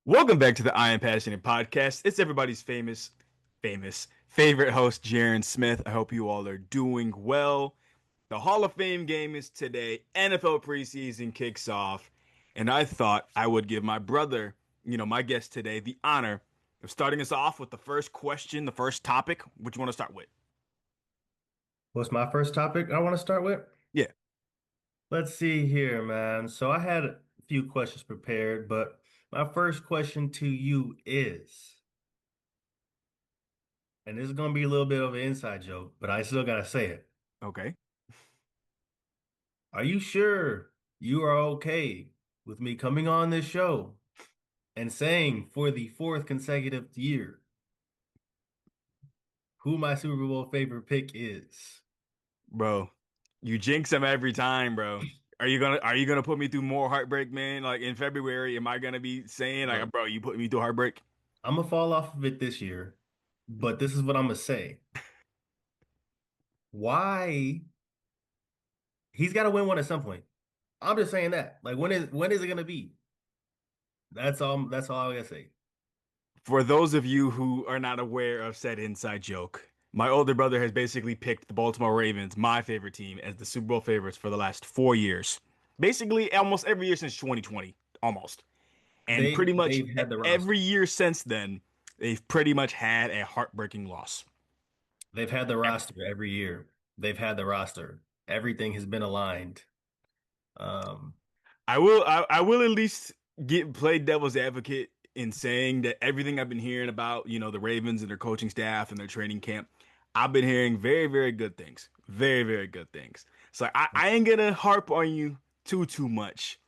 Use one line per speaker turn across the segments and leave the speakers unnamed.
Welcome back to the I Am Passionate podcast. It's everybody's favorite host, Jaren Smith. I hope you all are doing well. The Hall of Fame game is today. NFL preseason kicks off. And I thought I would give my brother, my guest today, the honor of starting us off with the first question, the first topic. What you want to start with?
What's my first topic I want to start with?
Yeah.
Let's see here, man. So I had a few questions prepared, but my first question to you is, and this is going to be a little bit of an inside joke, but I still got to say it.
Okay.
Are you sure you are okay with me coming on this show and saying for the fourth consecutive year who my Super Bowl favorite pick is?
Bro, you jinx him every time, bro. Are you gonna put me through more heartbreak, man? Like in February, am I gonna be saying like,
Look,
bro, you put me through heartbreak?
I'm gonna fall off of it this year, but this is what I'm gonna say. Why? He's got to win one at some point. I'm just saying that. Like when is it gonna be? That's all I gotta say.
For those of you who are not aware of said inside joke, my older brother has basically picked the Baltimore Ravens, my favorite team, as the Super Bowl favorites for the last 4 years. Basically, almost every year since 2020, almost. And pretty much
They've had the
every
roster.
year since then, they've pretty much had a heartbreaking loss.
They've had the roster every year. They've had the roster. Everything has been aligned. Um,
I will at least get play devil's advocate in saying that everything I've been hearing about, the Ravens and their coaching staff and their training camp, I've been hearing very, very good things. Very, very good things. So I ain't gonna harp on you too much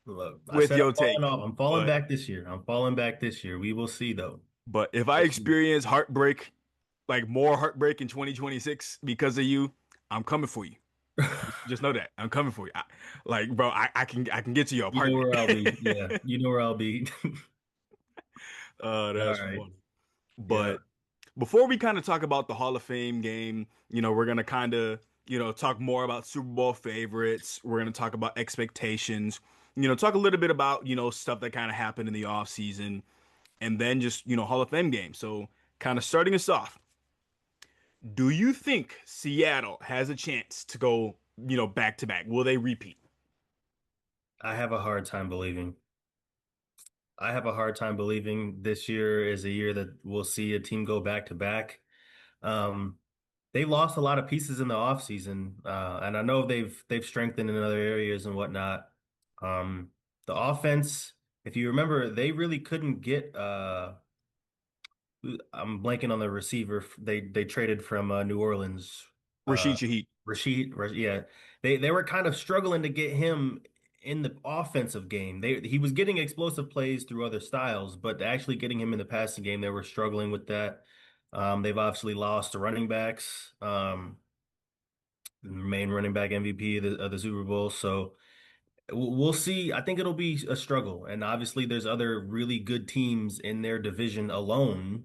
Look, I
with
said I'm
your
falling
take.
off. I'm falling
But
back this year. I'm falling back this year. We will see though.
but if I
We'll see.
experience heartbreak, like more heartbreak in 2026 because of you, I'm coming for you. Just know that. I'm coming for you. Bro, I can get to your
You know
apartment.
where I'll be. Yeah, you know where I'll be.
Oh,
All
that's
right.
funny.
Yeah.
But before we kind of talk about the Hall of Fame game, we're gonna kind of, talk more about Super Bowl favorites. We're gonna talk about expectations, talk a little bit about, stuff that kind of happened in the off season, and then just, Hall of Fame game. So kind of starting us off, do you think Seattle has a chance to go, back to back? Will they repeat?
I have a hard time believing. I have a hard time believing this year is a year that we'll see a team go back to back. Um, they lost a lot of pieces in the offseason, and I know they've strengthened in other areas and whatnot. The offense, if you remember, they really couldn't get I'm blanking on the receiver. They traded from New Orleans.
Rashid Shaheed.
Yeah, they were kind of struggling to get him in the offensive game. He was getting explosive plays through other styles, but actually getting him in the passing game, they were struggling with that. They've obviously lost the running backs, the main running back MVP of the Super Bowl. So we'll see. I think it'll be a struggle, and obviously there's other really good teams in their division alone.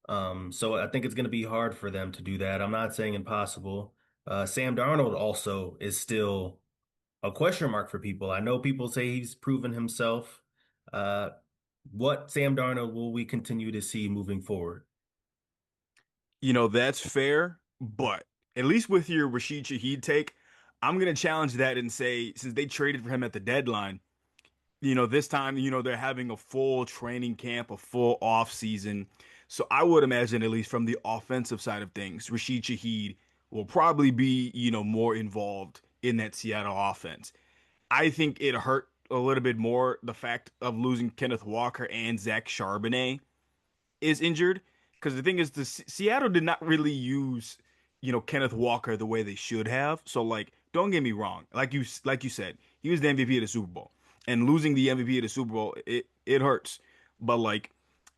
So I think it's going to be hard for them to do that. I'm not saying impossible. Sam Darnold also is still a question mark for people. I know people say he's proven himself. Uh, what Sam Darnold will we continue to see moving forward?
That's fair, but at least with your Rashid Shaheed take, I'm gonna challenge that and say since they traded for him at the deadline, this time, they're having a full training camp, a full off season. So I would imagine, at least from the offensive side of things, Rashid Shaheed will probably be, more involved in that Seattle offense. I think it hurt a little bit more the fact of losing Kenneth Walker and Zach Charbonnet is injured. Because the thing is, Seattle did not really use, Kenneth Walker the way they should have. So like, don't get me wrong. Like you said, he was the MVP of the Super Bowl, and losing the MVP of the Super Bowl, it hurts. But like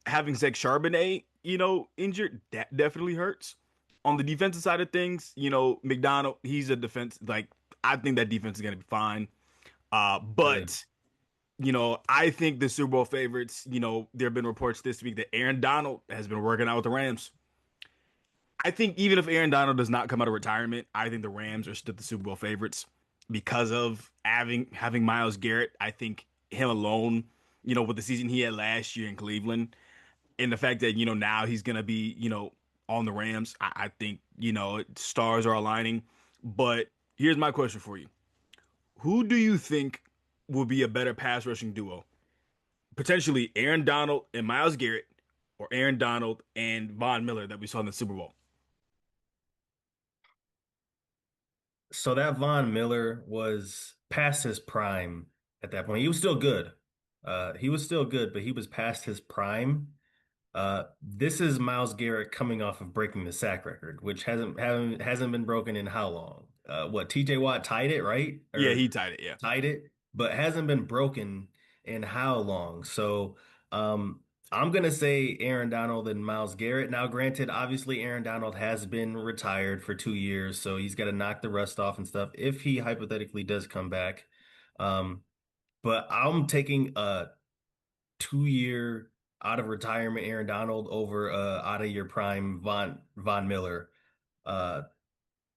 having Zach Charbonnet, injured, that definitely hurts. On the defensive side of things, McDonald, he's a defense. Like I think that defense is gonna be fine.
Yeah.
But I think the Super Bowl favorites, there have been reports this week that Aaron Donald has been working out with the Rams. I think even if Aaron Donald does not come out of retirement, I think the Rams are still the Super Bowl favorites because of having Myles Garrett. I think him alone. with the season he had last year in Cleveland and the fact that, now he's going to be, on the Rams, I think, stars are aligning. But here's my question for you. Who do you think will be a better pass rushing duo? Potentially Aaron Donald and Myles Garrett or Aaron Donald and Von Miller that we saw in the Super Bowl?
So that Von Miller was past his prime at that point. He was still good. He was still good, but he was past his prime. This is Myles Garrett coming off of breaking the sack record, which hasn't been broken in how long? What TJ Watt tied it, right?
Yeah,
Or
he tied it. Yeah.
tied it, but hasn't been broken in how long? So, I'm gonna say Aaron Donald and Myles Garrett. Now, granted, obviously Aaron Donald has been retired for 2 years, so he's got to knock the rust off and stuff if he hypothetically does come back. Um, but I'm taking a 2 year out of retirement Aaron Donald over out of your prime Von Miller. Uh,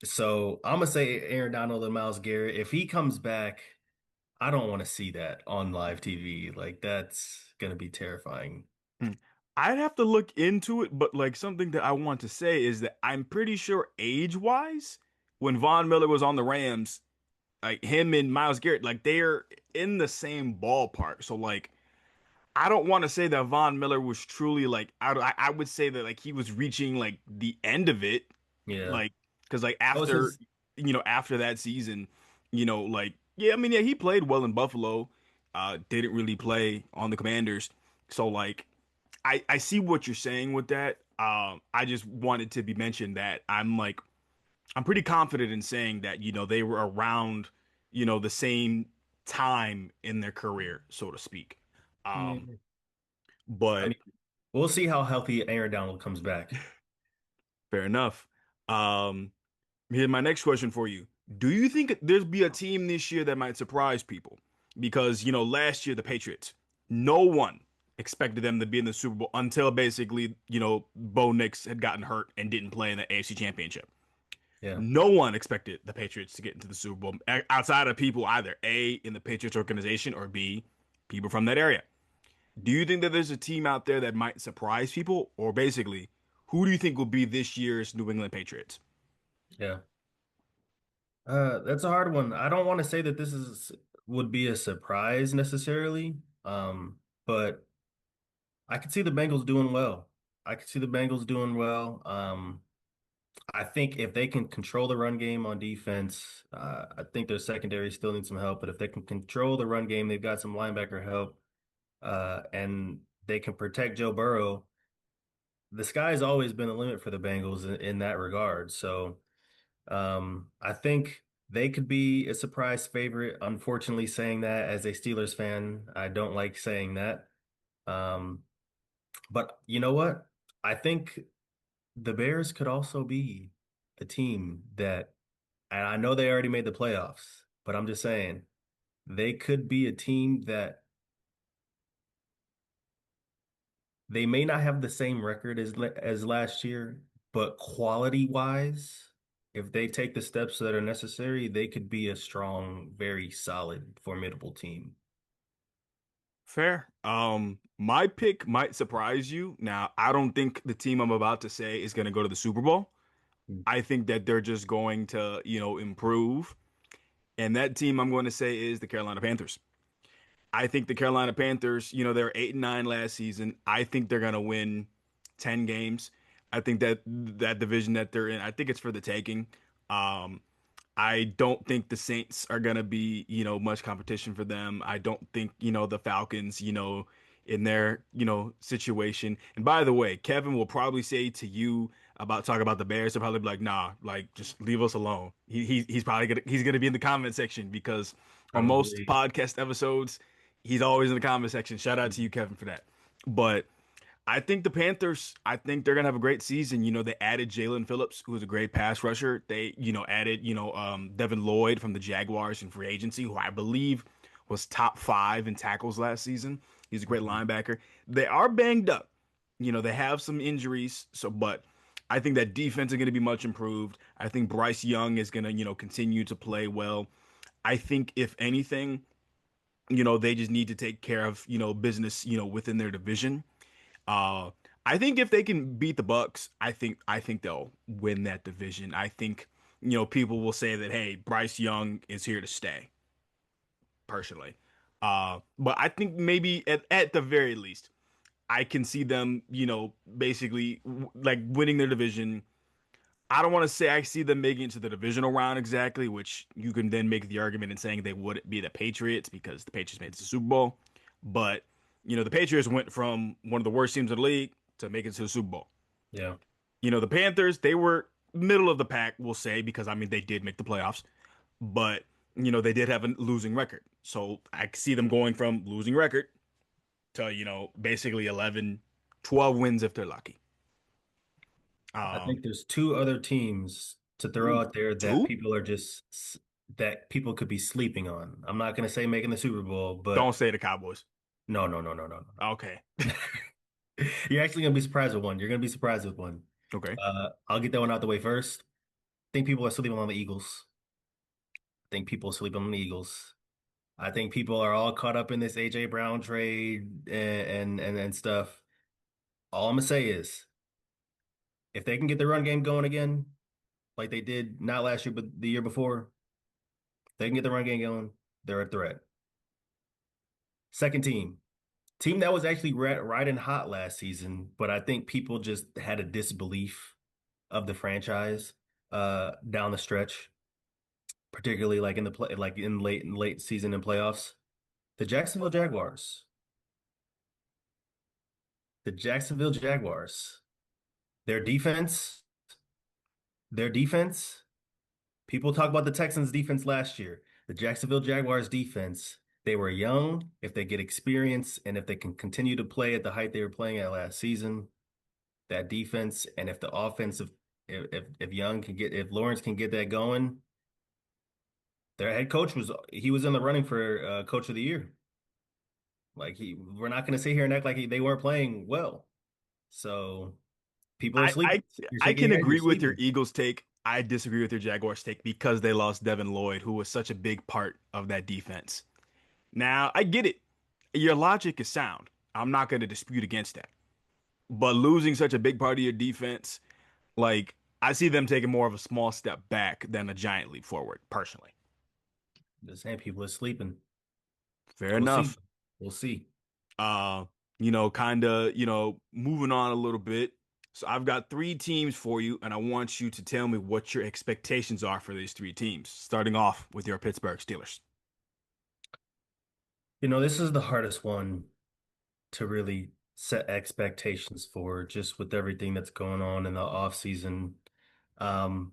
so I'm gonna say Aaron Donald and Myles Garrett. If he comes back, I don't want to see that on live TV. Like that's gonna be terrifying.
Hmm. I'd have to look into it, but like something that I want to say is that I'm pretty sure age-wise, when Von Miller was on the Rams, like him and Myles Garrett, like they're in the same ballpark. So like I don't want to say that Von Miller was truly like I would say that like he was reaching like the end of it,
Yeah,
like because like
that was
after
his.
after that season, like yeah, I mean yeah, he played well in Buffalo, didn't really play on the Commanders. So like I see what you're saying with that. I just wanted to be mentioned that I'm pretty confident in saying that they were around the same time in their career, so to speak.
Yeah.
Um,
I
but
mean, we'll see how healthy Aaron Donald comes back.
fair enough. Here's my next question for you. Do you think there's be a team this year that might surprise people? Because, last year the Patriots, no one expected them to be in the Super Bowl until basically, Bo Nix had gotten hurt and didn't play in the AFC Championship.
Yeah,
No one expected the Patriots to get into the Super Bowl outside of people either A, in the Patriots organization, or B, people from that area. Do you think that there's a team out there that might surprise people? Or basically, who do you think will be this year's New England Patriots?
yeah. That's a hard one. I don't want to say that this is would be a surprise necessarily. But I could see the Bengals doing well. I could see the Bengals doing well. I think if they can control the run game on defense, I think their secondary still needs some help. But if they can control the run game, they've got some linebacker help, and they can protect Joe Burrow. The sky's always been the limit for the Bengals in that regard. So, I think they could be a surprise favorite. Unfortunately, saying that as a Steelers fan, I don't like saying that. Um, but you know what? I think the Bears could also be a team that, and I know they already made the playoffs, but I'm just saying they could be a team that they may not have the same record as last year, but quality wise, if they take the steps that are necessary, they could be a strong, very solid, formidable team.
Fair. My pick might surprise you. Now, I don't think the team I'm about to say is going to go to the Super Bowl. I think that they're just going to, improve. And that team I'm going to say is the Carolina Panthers. I think the Carolina Panthers, they're 8-9 last season. I think they're gonna win 10 games. I think that that division that they're in, I think it's for the taking. Um, I don't think the Saints are gonna be, much competition for them. I don't think, the Falcons, in their, situation. And by the way, Kevin will probably say to you about talk about the Bears, he'll probably be like, nah, like just leave us alone. He's probably gonna be in the comment section because on most
Probably.
podcast episodes, he's always in the comment section. Shout out to you, Kevin, for that. But I think the Panthers, I think they're gonna have a great season. They added Jalen Phillips, who is a great pass rusher. They, added, Devin Lloyd from the Jaguars in free agency, who I believe was top 5 in tackles last season. He's a great linebacker. They are banged up. They have some injuries, but I think that defense is gonna be much improved. I think Bryce Young is gonna, continue to play well. I think if anything, They just need to take care of, business, within their division. Uh, I think if they can beat the Bucks, I think they'll win that division. I think, people will say that, hey, Bryce Young is here to stay, personally. But I think maybe at the very least, I can see them, basically like winning their division. I don't want to say I see them making it to the divisional round exactly, which you can then make the argument in saying they would be the Patriots because the Patriots made it to the Super Bowl. But, the Patriots went from one of the worst teams in the league to make it to the Super Bowl.
Yeah.
The Panthers, they were middle of the pack, we'll say, because I mean they did make the playoffs, but they did have a losing record. So I see them going from losing record to, basically 11, 12 wins if they're lucky.
I
Um,
think there's two other teams to throw
ooh,
out there that
two?
people are that people could be sleeping on. I'm not going to say making the Super Bowl,
Don't
but
say the Cowboys.
no, no, no, no, no,
Okay.
no. You're actually going to be surprised with one. You're going to be surprised with one.
Okay.
I'll get that one out the way first. I think people are sleeping on the Eagles. I think people are sleeping on the Eagles. I think people are all caught up in this AJ Brown trade and stuff. All I'm gonna say is if they can get the run game going again, like they did not last year, but the year before, if they can get the run game going, they're a threat. Second team that was actually riding hot last season, but I think people just had a disbelief of the franchise down the stretch, particularly like in the play, like in late season and playoffs. The Jacksonville Jaguars. The Jacksonville Jaguars. Their defense, their defense. People talk about the Texans defense last year. The Jacksonville Jaguars defense, they were young. If they get experience and if they can continue to play at the height they were playing at last season, that defense, and if the offensive, if Young can get, if Lawrence can get that going, their head coach he was in the running for coach of the year. Like we're not going to sit here and act like they weren't playing well. So people are
I
sleeping.
I
You're
I
shaking
can
your head. You're
agree with your
sleeping.
Eagles take. I disagree with your Jaguars take because they lost Devin Lloyd, who was such a big part of that defense. Now, I get it. Your logic is sound. I'm not going to dispute against that. But losing such a big part of your defense, like I see them taking more of a small step back than a giant leap forward, personally.
The same people are sleeping.
Fair
We'll see.
enough.
We'll see.
Uh, kind of, moving on a little bit. So I've got three teams for you, and I want you to tell me what your expectations are for these three teams, starting off with your Pittsburgh Steelers.
This is the hardest one to really set expectations for, just with everything that's going on in the off season. Um,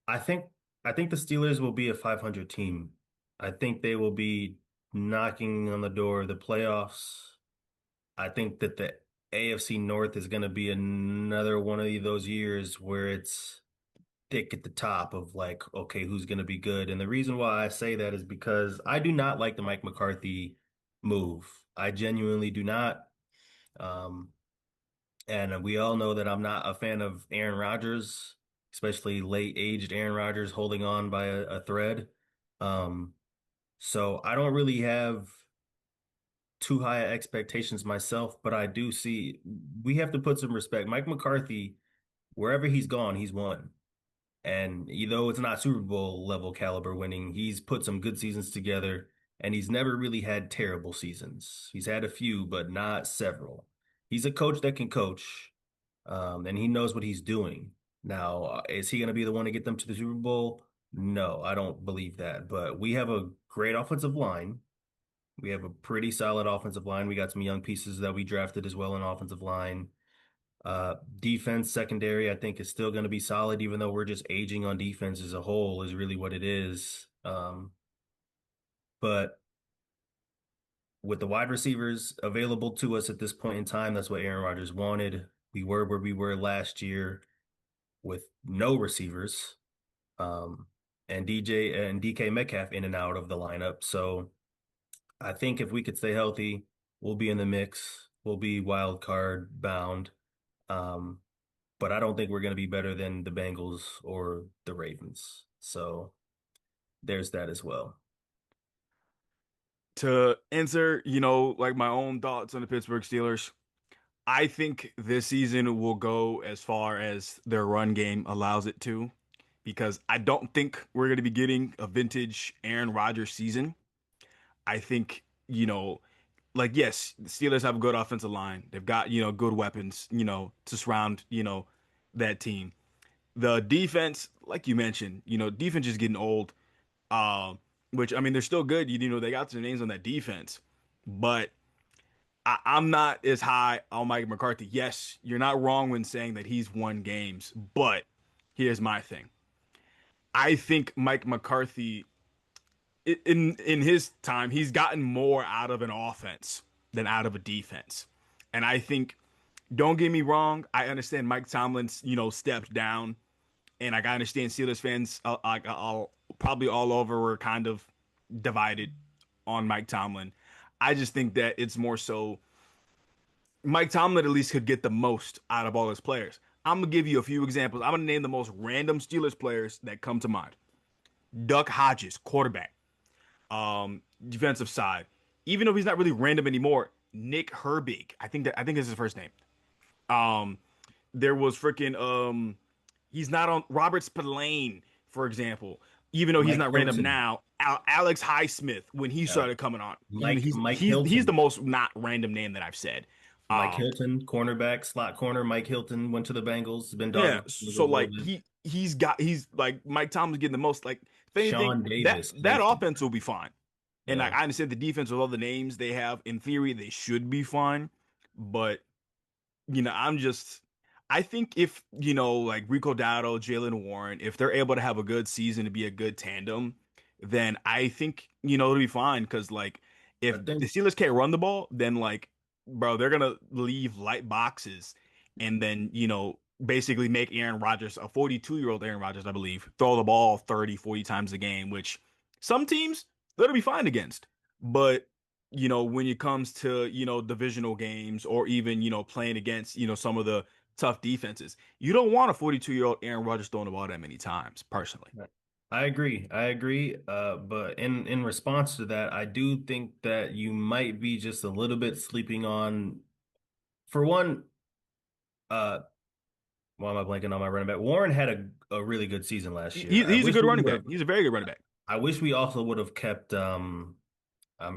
I think I think the Steelers will be a 500 team. I think they will be knocking on the door of the playoffs. I think that the AFC North is going to be another one of those years where it's thick at the top of like, okay, who's going to be good? And the reason why I say that is because I do not like the Mike McCarthy move. I genuinely do not. Um, and we all know that I'm not a fan of Aaron Rodgers, especially late aged Aaron Rodgers holding on by a thread. Um, so I don't really have too high expectations myself, but I do see we have to put some respect. Mike McCarthy, wherever he's gone, he's won. And though it's not Super Bowl level caliber winning, he's put some good seasons together and he's never really had terrible seasons. He's had a few, but not several. He's a coach that can coach, and he knows what he's doing. Now, is he going to be the one to get them to the Super Bowl? No, I don't believe that. But we have a great offensive line. We have a pretty solid offensive line. We got some young pieces that we drafted as well in offensive line. Defense secondary, I think, is still going to be solid, even though we're just aging on defense as a whole, is really what it is. But with the wide receivers available to us at this point in time, that's what Aaron Rodgers wanted. We were where we were last year with no receivers, um, and DJ and DK Metcalf in and out of the lineup. So I think if we could stay healthy, we'll be in the mix. We'll be wild card bound. Um, but I don't think we're going to be better than the Bengals or the Ravens. So there's that as well.
To answer, like my own thoughts on the Pittsburgh Steelers, I think this season will go as far as their run game allows it to, because I don't think we're going to be getting a vintage Aaron Rodgers season. I think, like, yes, the Steelers have a good offensive line. They've got, good weapons, to surround, that team. The defense, like you mentioned, defense is getting old. Um, which I mean, they're still good. They got their names on that defense, but I'm not as high on Mike McCarthy. Yes, you're not wrong when saying that he's won games, but here's my thing. I think Mike McCarthy, in his time, he's gotten more out of an offense than out of a defense, and I think. Don't get me wrong. I understand Mike Tomlin's, stepped down, and like, I understand Steelers fans, probably all over, were kind of divided on Mike Tomlin. I just think that it's more so Mike Tomlin at least could get the most out of all his players. I'm gonna give you a few examples. I'm gonna name the most random Steelers players that come to mind. Duck Hodges, quarterback, defensive side. Even though he's not really random anymore, Nick Herbig. I think is his first name. Um, there was freaking he's not on Robert Spillane, for example. Even though he's
Mike
not random
Hilton.
now, Alex Highsmith when he
Yeah.
started coming on, even
Mike
he's
Mike
he's he's the
Hilton.
most not random name that I've said.
Mike
Um,
Hilton, cornerback, slot corner. Mike Hilton went to the Bengals. Has been
yeah,
dogging the
so
Bengals a little
like
bit.
he's like Mike Tomlin's getting the most. Like if anything,
Sean
that
Davis,
that
safety.
offense will be fine. And
Yeah.
I understand the defense with all the names they have. In theory, they should be fine, but I think if, like Rico Dowdle, Jalen Warren, if they're able to have a good season to be a good tandem, then I think, it'll be fine. Cause like
I
if the
think
Steelers can't run the ball, then like, bro, they're gonna leave light boxes and then, basically make Aaron Rodgers, a 42-year-old Aaron Rodgers, I believe, throw the ball 30, 40 times a game, which some teams they'll be fine against. But when it comes to, divisional games or even, playing against, some of the tough defenses, you don't want a 42-year-old Aaron Rodgers throwing the ball that many times, personally.
I agree. I agree. But in response to that, I do think that you might be just a little bit sleeping on, for one, uh, why am I blanking on my running back? Warren had a really good season last year.
He's a good running back. He's a very good running back.
I wish we also would have kept I'm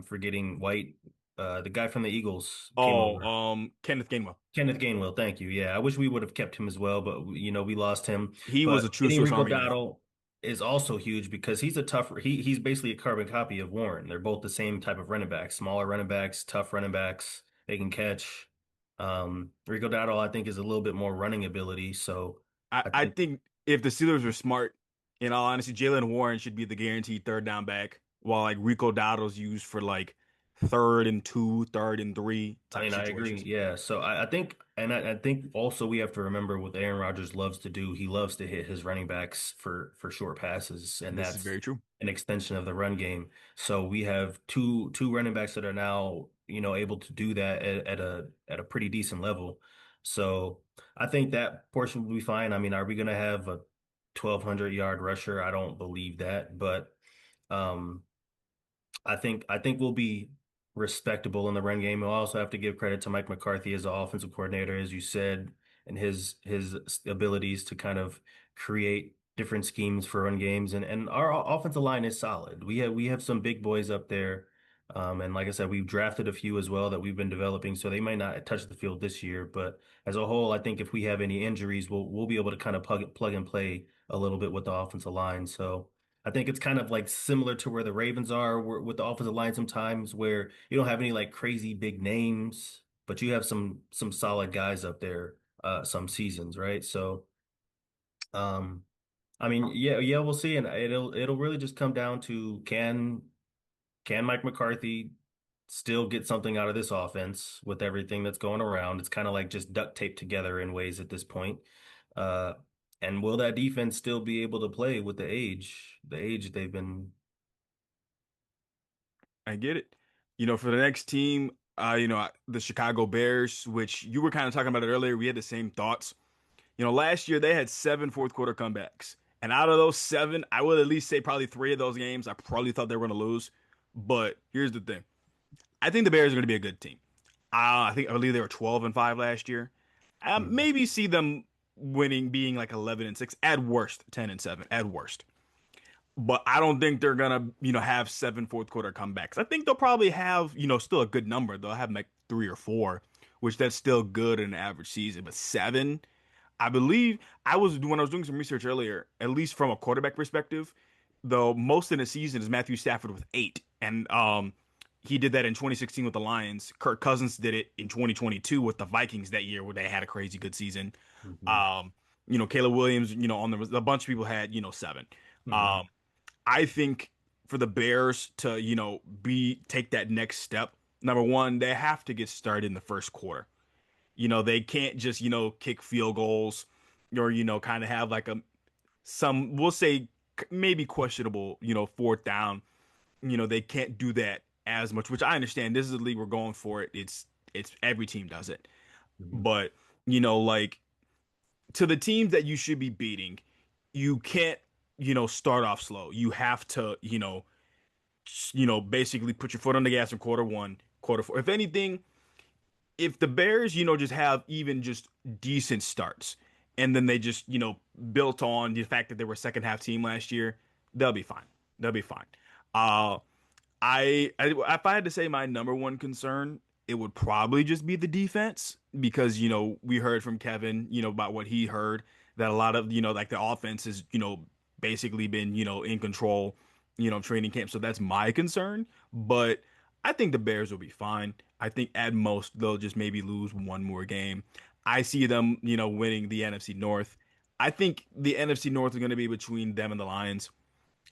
forgetting White, the guy from the Eagles came
Oh,
over.
Kenneth Gainwell.
Kenneth Gainwell, thank you. Yeah, I wish we would have kept him as well, but we lost him.
He was a
But
true
getting
Swiss
Rico
Army knife.
Dowdle is also huge because he's a tough he's basically a carbon copy of Warren. They're both the same type of running backs, smaller running backs, tough running backs. They can catch. Rico Dowdle, I think, is a little bit more running ability. So
I,
I
I
think
think if the Steelers were smart, in all honesty, Jalen Warren should be the guaranteed third down back, while like Rico Dowdle's used for like third and two, third and three
I
type
mean, I agree.
situations.
Yeah. So I think, and I think also we have to remember what Aaron Rodgers loves to do. He loves to hit his running backs for short passes, and
This is
that's
very true.
an extension of the run game. So we have two running backs that are now, able to do that at a pretty decent level. So I think that portion will be fine. I mean, are we going to have a 1,200-yard rusher? I don't believe that, but um. I think we'll be respectable in the run game. We'll also have to give credit to Mike McCarthy as the offensive coordinator, as you said, and his abilities to kind of create different schemes for run games. And our offensive line is solid. We have some big boys up there. And like I said, we've drafted a few as well that we've been developing, so they might not touch the field this year. But as a whole, I think if we have any injuries, we'll be able to kind of plug and play a little bit with the offensive line. So I think it's kind of like similar to where the Ravens are with the offensive line sometimes, where you don't have any like crazy big names, but you have some solid guys up there some seasons, right? So um I mean, yeah, we'll see, and it'll really just come down to can Mike McCarthy still get something out of this offense with everything that's going around? It's kind of like just duct taped together in ways at this point. Uh, and will that defense still be able to play with the age they've been?
I get it. For the next team, the Chicago Bears, which you were kind of talking about it earlier, we had the same thoughts. Last year they had seven fourth quarter comebacks. And out of those seven, I would at least say probably three of those games I probably thought they were going to lose. But here's the thing. I think the Bears are going to be a good team. I believe they were 12-5 last year.
Mhm.
Maybe see them winning, being like 11-6 at worst, 10-7 at worst. But I don't think they're gonna, have seven fourth quarter comebacks. I think they'll probably have, still a good number. They'll have like three or four, which that's still good in an average season. But seven, I believe when I was doing some research earlier, at least from a quarterback perspective, though most in the season is Matthew Stafford with eight. And he did that in 2016 with the Lions. Kirk Cousins did it in 2022 with the Vikings that year where they had a crazy good season.
Mhm.
Um, Caleb Williams, on a bunch of people had, seven.
Mhm.
Um, I think for the Bears to, be take that next step, number one, they have to get started in the first quarter. They can't just, kick field goals or, kind of have like we'll say maybe questionable, fourth down. They can't do that as much, which I understand. This is the league we're going for it. It's every team does it.
Mhm.
But, like to the teams that you should be beating, you can't, start off slow. You have to, basically put your foot on the gas in quarter one, quarter four. If anything, if the Bears, just have even just decent starts, and then they just, built on the fact that they were a second half team last year, they'll be fine. They'll be fine. Uh, if I had to say my number one concern, it would probably just be the defense because we heard from Kevin about what he heard that a lot of like the offense has basically been in control training camp. So that's my concern. But I think the Bears will be fine. I think at most they'll just maybe lose one more game. I see them winning the NFC North. I think the NFC North is going to be between them and the Lions.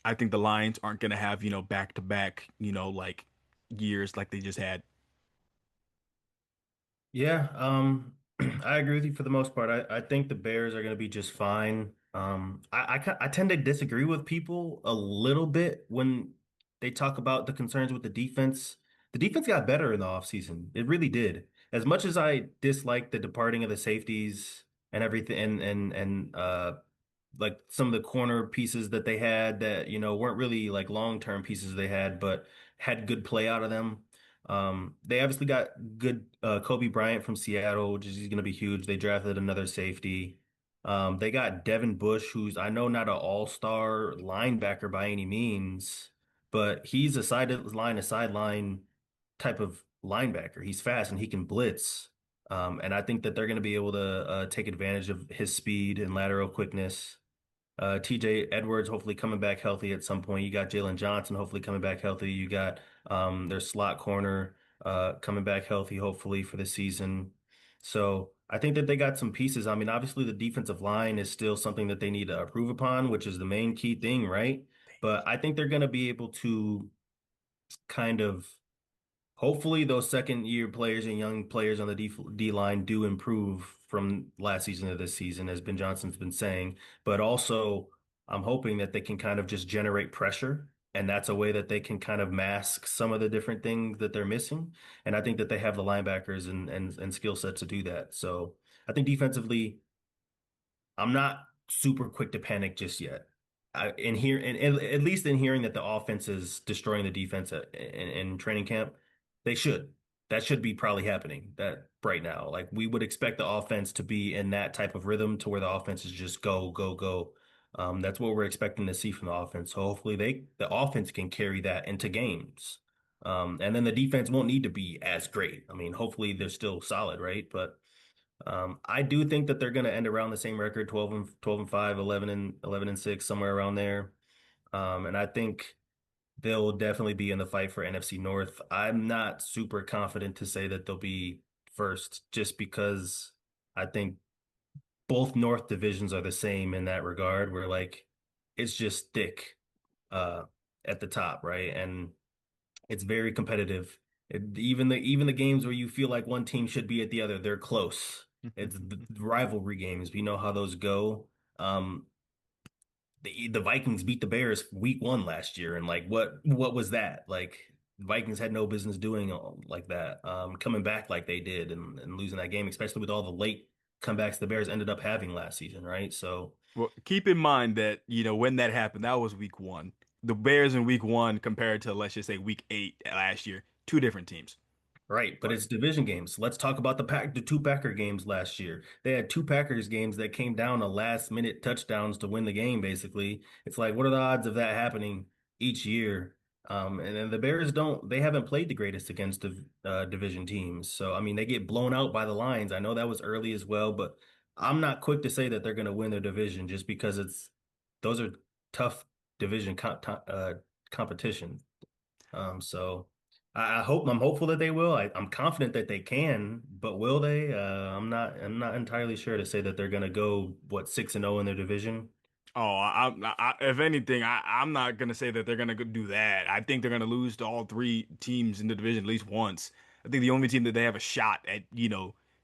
I think the Lions aren't going to have, back to back, like years like they just had.
Yeah, I agree with you for the most part. I think the Bears are going to be just fine. I tend to disagree with people a little bit when they talk about the concerns with the defense. The defense got better in the offseason. It really did. As much as I dislike the departing of the safeties and everything and like some of the corner pieces that they had that, weren't really like long-term pieces they had, but had good play out of them. They obviously got good Kobe Bryant from Seattle, which is going to be huge. They drafted another safety. They got Devin Bush, who's I know not an all-star linebacker by any means, but he's a sideline to sideline type of linebacker. He's fast and he can blitz. And I think that they're going to be able to take advantage of his speed and lateral quickness. TJ Edwards hopefully coming back healthy at some point. You got Jalen Johnson hopefully coming back healthy. You got their slot corner coming back healthy hopefully for the season. So I think that they got some pieces. I mean, obviously the defensive line is still something that they need to improve upon, which is the main key thing, right? But I think they're going to be able to kind of hopefully, those second year players and young players on the D line do improve from last season to this season, as Ben Johnson's been saying. But also, I'm hoping that they can kind of just generate pressure. And that's a way that they can kind of mask some of the different things that they're missing. And I think that they have the linebackers and skill sets to do that. So I think defensively, I'm not super quick to panic just yet. In here, and at least in hearing that the offense is destroying the defense in training camp, they should. That should be probably happening that right now. Like we would expect the offense to be in that type of rhythm to where the offense is just go, go, go. That's what we're expecting to see from the offense. So hopefully the offense can carry that into games. And then the defense won't need to be as great. I mean, hopefully they're still solid, right? But I do think that they're going to end around the same record, 12 and 5, 11 and 6, somewhere around there. And I think they'll definitely be in the fight for NFC North. I'm not super confident to say that they'll be first just because I think both North divisions are the same in that regard, where like it's just thick uh at the top, right? And it's very competitive. Even the games where you feel like one team should be at the other, they're close. It's the rivalry games. We know how those go. Um, the Vikings beat the Bears week one last year, and like what was that? Like the Vikings had no business doing like that. Coming back like they did and losing that game, especially with all the late comebacks the Bears ended up having last season, right? So
Well, keep in mind that, when that happened, that was week one. The Bears in week one compared to, let's just say, week eight last year, two different teams.
Right, but
But
it's division games. Let's talk about the two Packer games last year. They had two Packers games that came down to last minute touchdowns to win the game, basically. It's like, what are the odds of that happening each year? And then the Bears they haven't played the greatest against division teams. So, I mean, they get blown out by the Lions. I know that was early as well, but I'm not quick to say that they're going to win their division just because those are tough division competition. So I'm hopeful that they will. I'm confident that they can, but will they? I'm not entirely sure to say that they're going to go, what, 6-0 in their division.
oh, if anything, I'm not gonna say that they're gonna do that. I think they're gonna lose to all three teams in the division at least once. I think the only team that they have a shot at,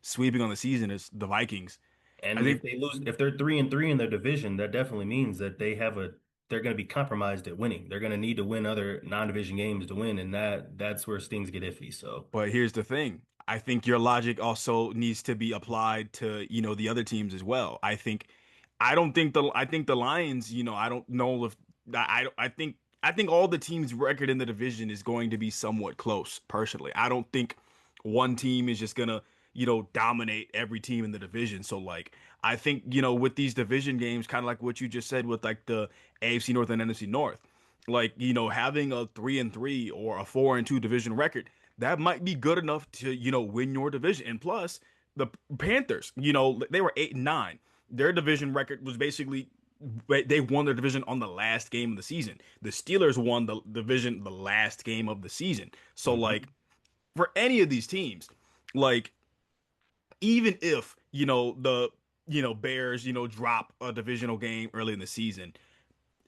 sweeping on the season is the Vikings. I
And
think,
if they're 3-3 in their division, that definitely means that they're going to be compromised at winning. They're going to need to win other non-division games to win, and that's where things get iffy. So,
but here's the thing. I think your logic also needs to be applied to, the other teams as well. I think the Lions, I don't know if I think all the teams' record in the division is going to be somewhat close, personally. I don't think one team is just gonna, dominate every team in the division. So like I think, with these division games, kind of like what you just said with like the AFC North and NFC North, like, having a 3-3 or a 4-2 division record, that might be good enough to, win your division. And plus, the Panthers, they were 8-9. Their division record was basically they won their division on the last game of the season. The Steelers won the division the last game of the season. So like
mhm.
for any of these teams, like even if, the Bears, drop a divisional game early in the season,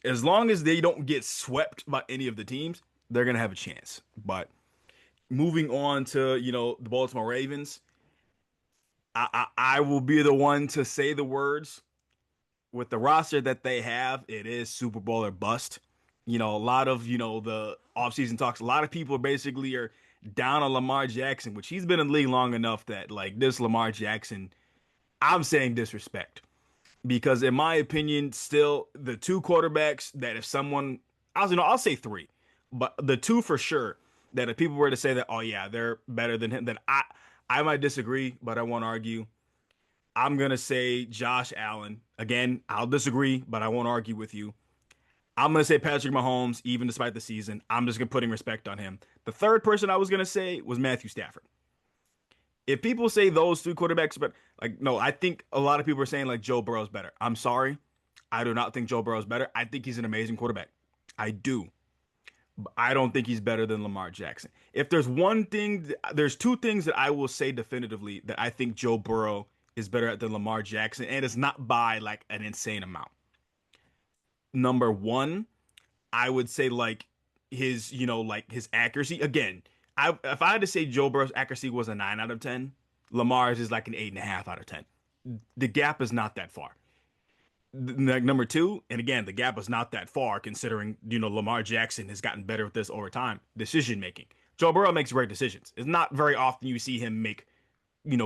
as long as they don't get swept by any of the teams, they're gonna have a chance. But moving on to, the Baltimore Ravens, I will be the one to say the words. With the roster that they have, it is Super Bowl or bust. A lot of, the offseason talks, a lot of people basically are down on Lamar Jackson, which he's been in the league long enough that like this Lamar Jackson, I'm saying disrespect. Because in my opinion, still the two quarterbacks that if someone, I'll say three, but the two for sure that if people were to say that, oh yeah, they're better than him, then I might disagree, but I won't argue. I'm gonna say Josh Allen. Again, I'll disagree, but I won't argue with you. I'm gonna say Patrick Mahomes, even despite the season. I'm just gonna putting respect on him. The third person I was gonna say was Matthew Stafford. If people say those three quarterbacks, but like no, I think a lot of people are saying like Joe Burrow's better. I'm sorry, I do not think Joe Burrow's better. I think he's an amazing quarterback. I do. But I don't think he's better than Lamar Jackson. If there's one thing, there's two things that I will say definitively that I think Joe Burrow is better at than Lamar Jackson, and it's not by like an insane amount. Number one, I would say like his, like his accuracy. Again, if I had to say Joe Burrow's accuracy was a 9 out of 10, Lamar's is like an 8.5 out of 10. The gap is not that far. Like number two, and again, the gap is not that far considering, Lamar Jackson has gotten better with this over time. Decision making. Joe Burrow makes great decisions. It's not very often you see him make,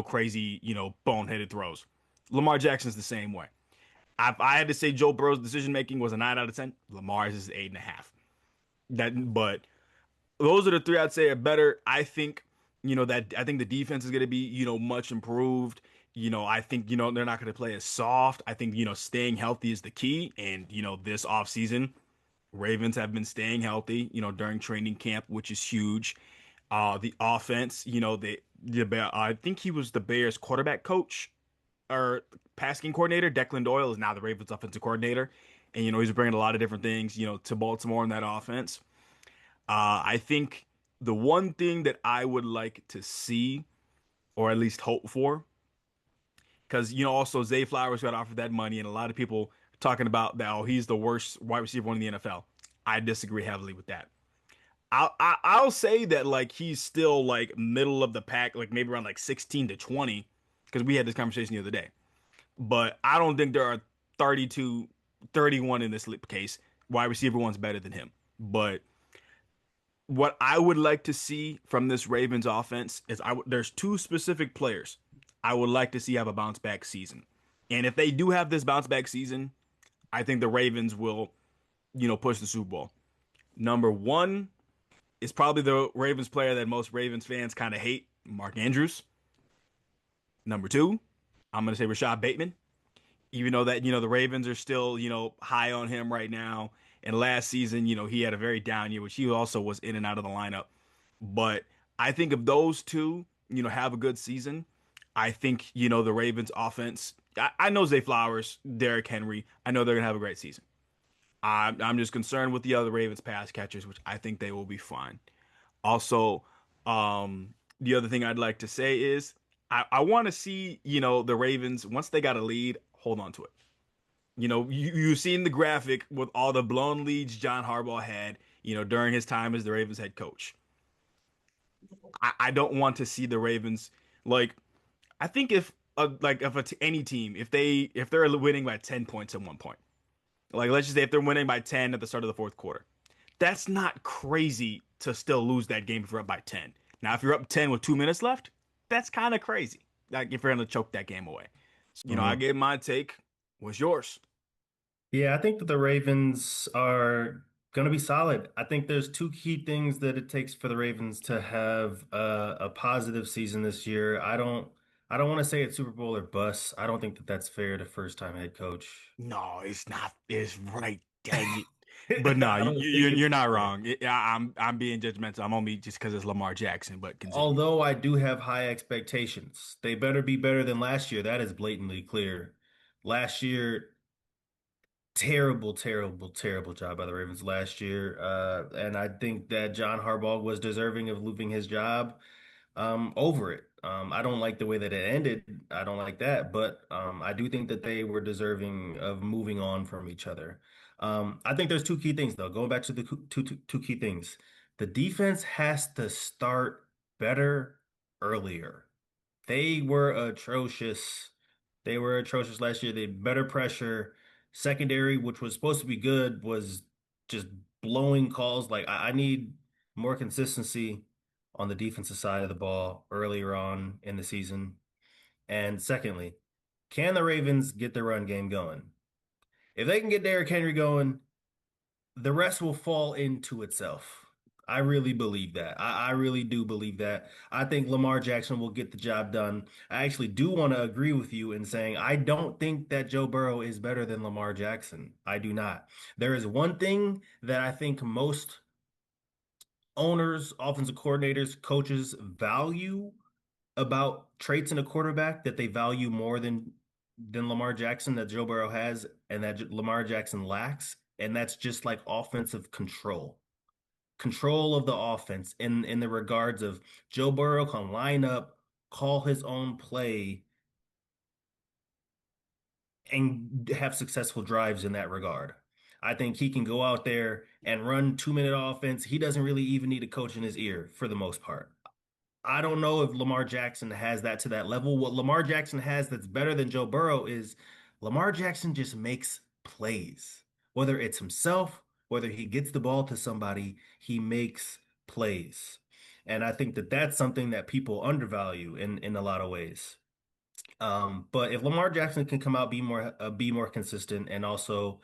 crazy, boneheaded throws. Lamar Jackson's the same way. If I had to say Joe Burrow's decision making was a 9 out of 10, Lamar's is 8.5. But those are the three I'd say are better. I think the defense is going to be, much improved. I think, they're not going to play as soft. I think, staying healthy is the key. And, this offseason, Ravens have been staying healthy, during training camp, which is huge. The offense, I think he was the Bears quarterback coach or passing coordinator. Declan Doyle is now the Ravens offensive coordinator. And, he's bringing a lot of different things, to Baltimore in that offense. I think the one thing that I would like to see, or at least hope for, because also Zay Flowers got offered that money, and a lot of people talking about that. Oh, he's the worst wide receiver in the NFL. I disagree heavily with that. I'll say that like he's still like middle of the pack, like maybe around like 16 to 20, because we had this conversation the other day. But I don't think there are 32, 31 in this case. Wide receiver one's better than him. But what I would like to see from this Ravens offense is there's two specific players I would like to see have a bounce back season. And if they do have this bounce back season, I think the Ravens will, push the Super Bowl. Number one is probably the Ravens player that most Ravens fans kind of hate, Mark Andrews. Number two, I'm going to say Rashad Bateman, even though that, the Ravens are still, high on him right now. And last season, he had a very down year, which he also was in and out of the lineup. But I think if those two, have a good season, I think, the Ravens offense, I know Zay Flowers, Derrick Henry, I know they're going to have a great season. I'm just concerned with the other Ravens pass catchers, which I think they will be fine. Also, the other thing I'd like to say is I want to see, the Ravens, once they got a lead, hold on to it. You've seen the graphic with all the blown leads John Harbaugh had, during his time as the Ravens head coach. I don't want to see the Ravens like I think if any team if they're winning by 10 points at one point. Like let's just say if they're winning by 10 at the start of the fourth quarter. That's not crazy to still lose that game if you're up by 10. Now if you're up 10 with 2 minutes left, that's kind of crazy. Like if you're going to choke that game away. I
Mhm.
gave my take. What's yours?
Yeah, I think that the Ravens are going to be solid. I think there's two key things that it takes for the Ravens to have a positive season this year. I don't want to say it's Super Bowl or bust. I don't think that that's fair to first-time head coach.
No, it's not. It's right. Dang it. But no,
I don't think
you're
it's
not
fair.
wrong. I'm being judgmental. I'm only just because it's Lamar Jackson. But continue.
Although I do have high expectations. They better be better than last year. That is blatantly clear. Last year, terrible, terrible, terrible job by the Ravens last year. And I think that John Harbaugh was deserving of losing his job over it. I don't like the way that it ended. I don't like that, but I do think that they were deserving of moving on from each other. I think there's two key things though. Going back to the two key things. The defense has to start better earlier. They were atrocious. They were atrocious last year. They had better pressure. Secondary, which was supposed to be good, was just blowing calls. Like I need more consistency on the defensive side of the ball earlier on in the season. And secondly, can the Ravens get the run game going? If they can get Derrick Henry going, the rest will fall into itself. I really believe that. I really do believe that. I think Lamar Jackson will get the job done. I actually do want to agree with you in saying I don't think that Joe Burrow is better than Lamar Jackson. I do not. There is one thing that I think most owners, offensive coordinators, coaches value about traits in a quarterback that they value more than Lamar Jackson that Joe Burrow has and that Lamar Jackson lacks, and that's just like offensive control. Control of the offense in the regards of Joe Burrow can line up, call his own play, and have successful drives in that regard. I think he can go out there and run 2 minute offense. He doesn't really even need a coach in his ear for the most part. I don't know if Lamar Jackson has that to that level. What Lamar Jackson has that's better than Joe Burrow is Lamar Jackson just makes plays. Whether it's himself, whether he gets the ball to somebody, he makes plays. And I think that that's something that people undervalue in a lot of ways. But if Lamar Jackson can come out, be more consistent and also,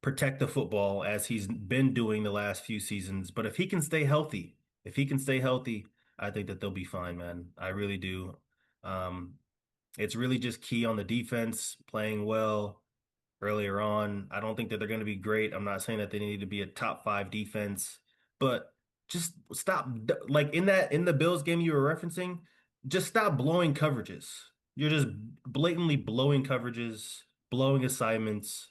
protect the football as he's been doing the last few seasons. But if he can stay healthy, if he can stay healthy, I think that they'll be fine, man. I really do. Um, it's really just key on the defense, playing well earlier on. I don't think that they're going to be great. I'm not saying that they need to be a top five defense, but just stop like in the Bills game you were referencing, just stop blowing coverages. You're just blatantly blowing coverages, blowing assignments,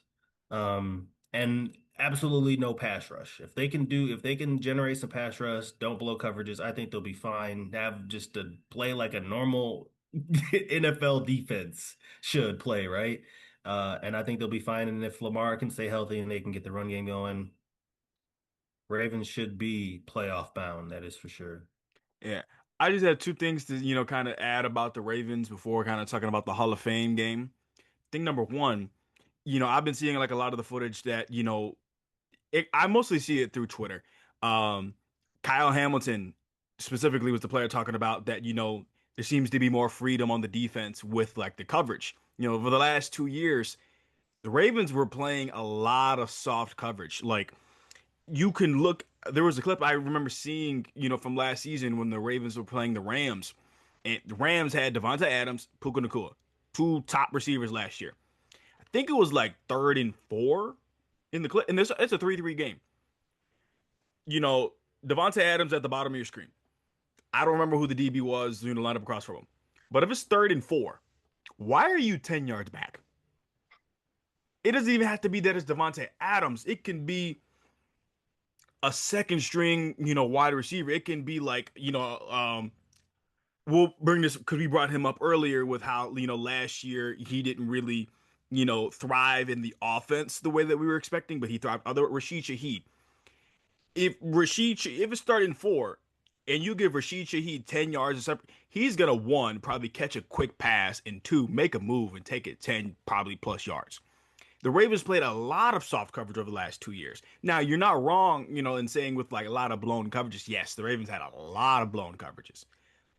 and absolutely no pass rush. If they can generate some pass rush, don't blow coverages, I think they'll be fine. Have just to play like a normal NFL defense should play, right? And I think they'll be fine. And if Lamar can stay healthy and they can get the run game going, Ravens should be playoff bound. That is for sure.
Yeah. I just have two things to, kind of add about the Ravens before kind of talking about the Hall of Fame game. Thing number one, I've been seeing like a lot of the footage that, I mostly see it through Twitter. Um, Kyle Hamilton specifically was the player talking about that, there seems to be more freedom on the defense with like the coverage. For the last 2 years, the Ravens were playing a lot of soft coverage. Like you can look. There was a clip I remember seeing, from last season when the Ravens were playing the Rams, and the Rams had Devonta Adams, Puka Nacua, two top receivers last year. I think it was like 3rd and 4 in the clip, and this it's a 3-3 game. You know, Devonta Adams at the bottom of your screen. I don't remember who the DB was doing the lineup across from him, but if it's 3rd and 4, why are you 10 yards back? It doesn't even have to be that it's Devonta Adams. It can be a second string, wide receiver. It can be like, we'll bring this because we brought him up earlier with how, last year he didn't really, thrive in the offense the way that we were expecting, but he thrived. Other Rashid Shaheed. If it's 3rd and 4 and you give Rashid Shaheed 10 yards, he's going to, one, probably catch a quick pass, and two, make a move and take it 10 probably plus yards. The Ravens played a lot of soft coverage over the last 2 years. Now, you're not wrong, in saying with like a lot of blown coverages. Yes, the Ravens had a lot of blown coverages.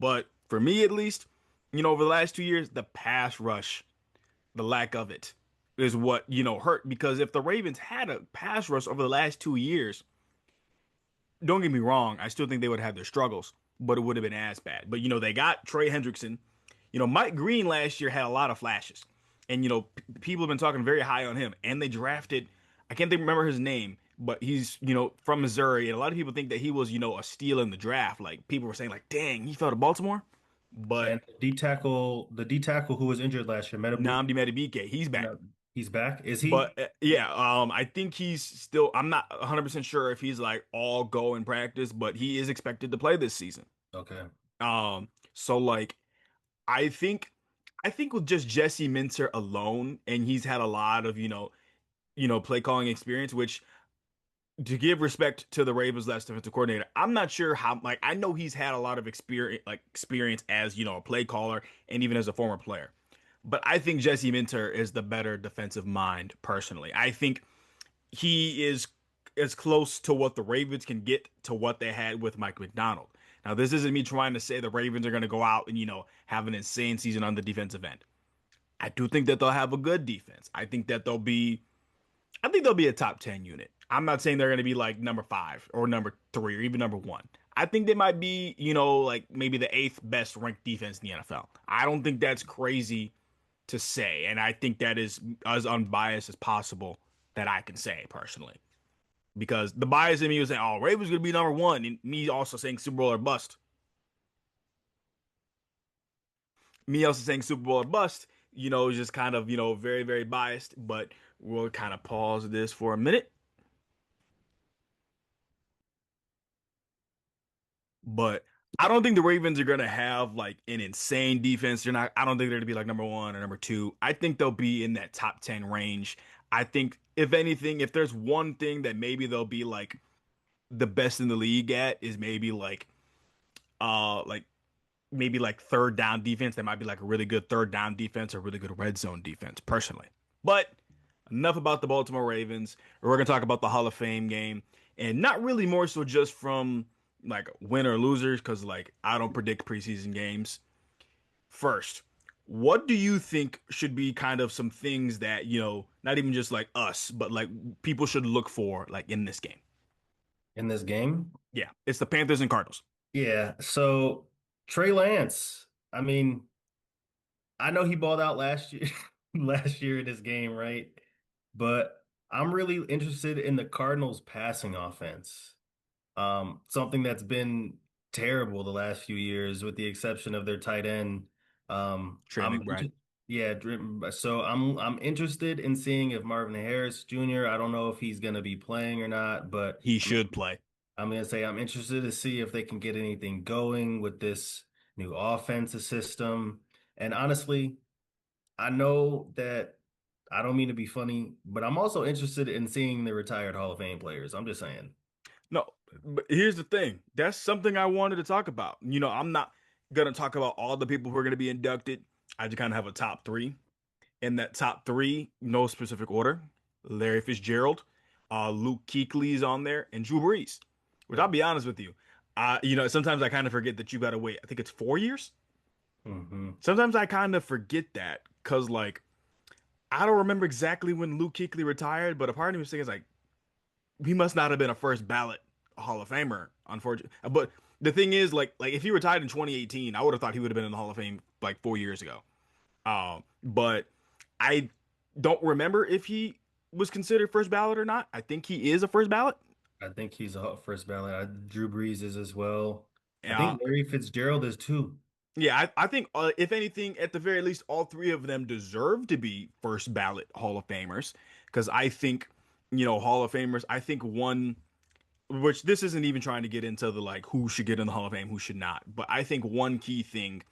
But for me, at least, over the last 2 years, the pass rush, the lack of it, is what, hurt. Because if the Ravens had a pass rush over the last 2 years, don't get me wrong, I still think they would have their struggles, but it would have been as bad. But, they got Trey Hendrickson. Mike Green last year had a lot of flashes. And, people have been talking very high on him. And they drafted, I can't remember his name, but he's, from Missouri. And a lot of people think that he was, a steal in the draft. Like, people were saying, like, dang, he fell to Baltimore. But
And the D tackle who was injured last year, Metabuke,
Namdi Madubuike, he's back.
no, he's back. Is he?
But yeah, I think he's still, I'm not 100% sure if he's like all go in practice, but he is expected to play this season.
Okay.
So like, I think I think with just Jesse Minter alone, and he's had a lot of, play calling experience, which to give respect to the Ravens last defensive coordinator, I'm not sure how, like, I know he's had a lot of experience as, a play caller and even as a former player. But I think Jesse Minter is the better defensive mind personally. I think he is as close to what the Ravens can get to what they had with Mike McDonald. Now, this isn't me trying to say the Ravens are going to go out and, have an insane season on the defensive end. I do think that they'll have a good defense. I think they'll be a top 10 unit. I'm not saying they're going to be like number 5 or number 3 or even number 1. I think they might be, like maybe the 8th best ranked defense in the NFL. I don't think that's crazy to say. And I think that is as unbiased as possible that I can say personally. Because the bias in me was saying, oh, Ravens going to be number 1. And me also saying Super Bowl or bust. Me also saying Super Bowl or bust, is just kind of, very, very biased. But we'll kind of pause this for a minute. But I don't think the Ravens are gonna have like an insane defense. I don't think they're gonna be like number 1 or number 2. I think they'll be in that top 10 range. I think if anything, if there's one thing that maybe they'll be like the best in the league at is like maybe like third down defense. That might be like a really good third down defense or really good red zone defense, personally. But enough about the Baltimore Ravens. We're gonna talk about the Hall of Fame game, and not really more so just from like win or losers, because like I don't predict preseason games. First, what do you think should be kind of some things that, not even just like us, but like people should look for like in this game?
In this game?
Yeah, it's the Panthers and Cardinals.
Yeah. So Trey Lance, I mean, I know he balled out last year, last year in this game, right? But I'm really interested in the Cardinals passing offense. Something that's been terrible the last few years, with the exception of their tight end.
Trey McBride.
Yeah, so I'm interested in seeing if Marvin Harris Jr. I don't know if he's going to be playing or not, but
He should play.
I'm going to say I'm interested to see if they can get anything going with this new offensive system. And honestly, I know that I don't mean to be funny, but I'm also interested in seeing the retired Hall of Fame players. I'm just saying.
No, but here's the thing. That's something I wanted to talk about. I'm not gonna talk about all the people who are gonna be inducted. I just kind of have a top 3. In that top 3, no specific order. Larry Fitzgerald, Luke Kuechly's on there, and Drew Brees. Which I'll be honest with you, sometimes I kind of forget that you gotta wait. I think it's 4 years.
Hmm.
Sometimes I kind of forget that because like I don't remember exactly when Luke Kuechly retired, but a part of me was thinking it's like he must not have been a first ballot Hall of Famer, unfortunately. But the thing is, like if he retired in 2018, I would have thought he would have been in the Hall of Fame like 4 years ago. But I don't remember if he was considered first ballot or not. I think he is a first ballot.
I think he's a first ballot. Drew Brees is as well. I
Uh,
think Larry Fitzgerald is too.
yeah, I think if anything, at the very least, all three of them deserve to be first ballot Hall of Famers because I think, Hall of Famers. I think one, which this isn't even trying to get into the like who should get in the Hall of Fame, who should not. But I think one key thing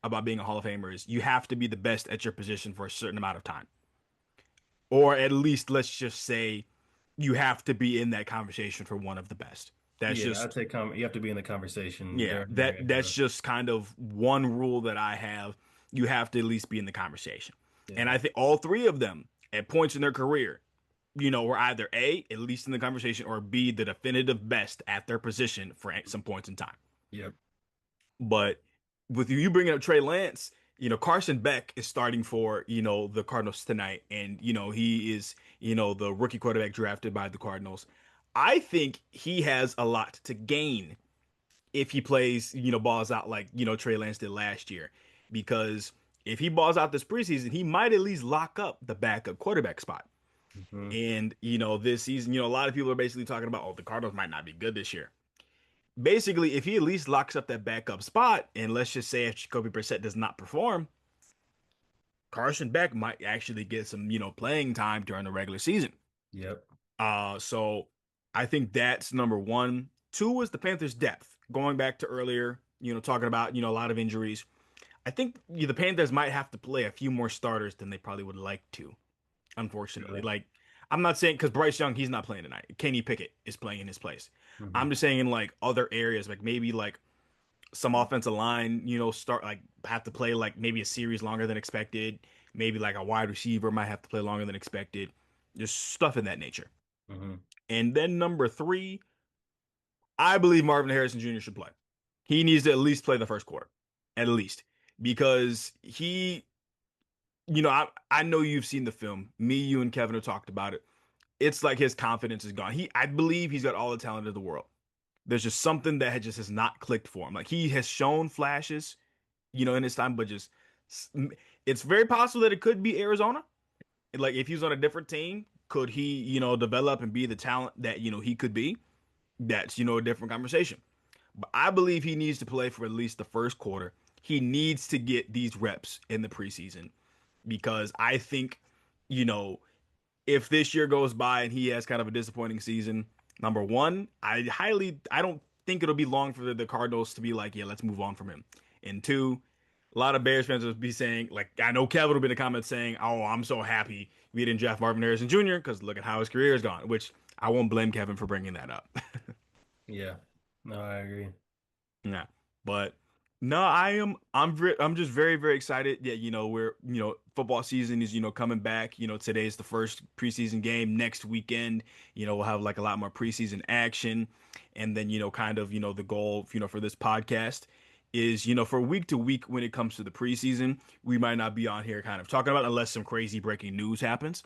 about being a Hall of Famer is you have to be the best at your position for a certain amount of time. Or at least let's just say you have to be in that conversation for one of the best. That's
Yeah, I'd
just
say you have to be in the conversation
yeah,
very,
that
very
that's
high.
just kind of one rule that I have. You have to at least be in the conversation. And
Yeah.
I think all three of them at points in their career, were either A, at least in the conversation, or B, the definitive best at their position for some points in time.
Yep.
But with you bringing up Trey Lance, Carson Beck is starting for, the Cardinals tonight. And, he is, the rookie quarterback drafted by the Cardinals. I think he has a lot to gain if he plays, balls out like, Trey Lance did last year. Because if he balls out this preseason, he might at least lock up the backup quarterback spot.
Hmm.
And, this season, a lot of people are basically talking about, oh, the Cardinals might not be good this year. Basically, if he at least locks up that backup spot, and let's just say if Jacoby Brissett does not perform, Carson Beck might actually get some, playing time during the regular season.
Yep.
So I think that's number one. Two is the Panthers' depth. Going back to earlier, talking about, a lot of injuries. I think the Panthers might have to play a few more starters than they probably would like to, unfortunately.
Really.
Like, I'm not saying because Bryce Young, he's not playing tonight. Kenny Pickett is playing in his place.
Hmm.
I'm just saying in like other areas, like maybe like some offensive line, start like have to play like maybe a series longer than expected. Maybe like a wide receiver might have to play longer than expected. Just stuff in that nature.
Hmm.
And then number three, I believe Marvin Harrison Jr. should play. He needs to at least play the first quarter, at least, because I know you've seen the film. Me, you, and Kevin have talked about it. It's like his confidence is gone. I believe he's got all the talent of the world. There's just something that just has not clicked for him. Like he has shown flashes, in his time, but just it's very possible that it could be Arizona. Like if he was on a different team, could he, develop and be the talent that he could be? That's a different conversation. But I believe he needs to play for at least the first quarter. He needs to get these reps in the preseason because I think, you know, if this year goes by and he has kind of a disappointing season, number one, I don't think it'll be long for the Cardinals to be like, yeah, let's move on from him. And two, a lot of Bears fans will be saying, like, I know Kevin will be in the comments saying, oh, I'm so happy we didn't draft Marvin Harrison Jr. because look at how his career has gone, which I won't blame Kevin for bringing that up.
Yeah. No, I agree.
Yeah. But no, I'm just very, very excited. Yeah, we're, football season is, coming back. Today is the first preseason game. Next weekend, we'll have like a lot more preseason action. And then, kind of, the goal, for this podcast is, for week to week when it comes to the preseason, we might not be on here kind of talking about it unless some crazy breaking news happens.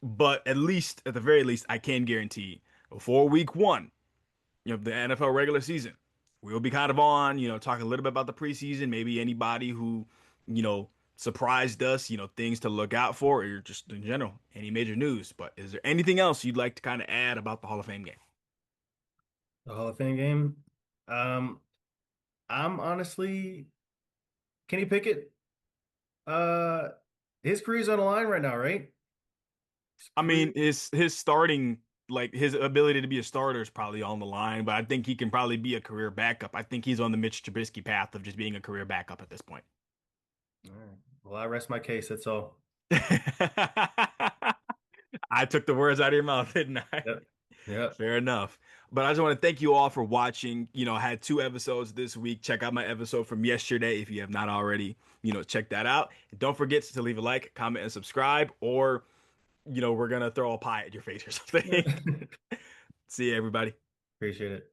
But at the very least, I can guarantee before week one, the NFL regular season. We'll be kind of on, talking a little bit about the preseason, maybe anybody who, surprised us, things to look out for, or just in general, any major news. But is there anything else you'd like to kind of add about the Hall of Fame game?
The Hall of Fame game. Um, I'm honestly Kenny Pickett. Uh, his career's on the line right now, right? His
I
career.
mean, his starting like his ability to be a starter is probably on the line, but I think he can probably be a career backup. I think he's on the Mitch Trubisky path of just being a career backup at this point.
All right. Well, I rest my case. That's all.
I took the words out of your mouth, didn't I?
Yep. Yep.
Fair enough. But I just want to thank you all for watching. I had two episodes this week. Check out my episode from yesterday if you have not already, check that out. And don't forget to leave a like, comment, and subscribe, or, we're going to throw a pie at your face or something. See you, everybody.
Appreciate it.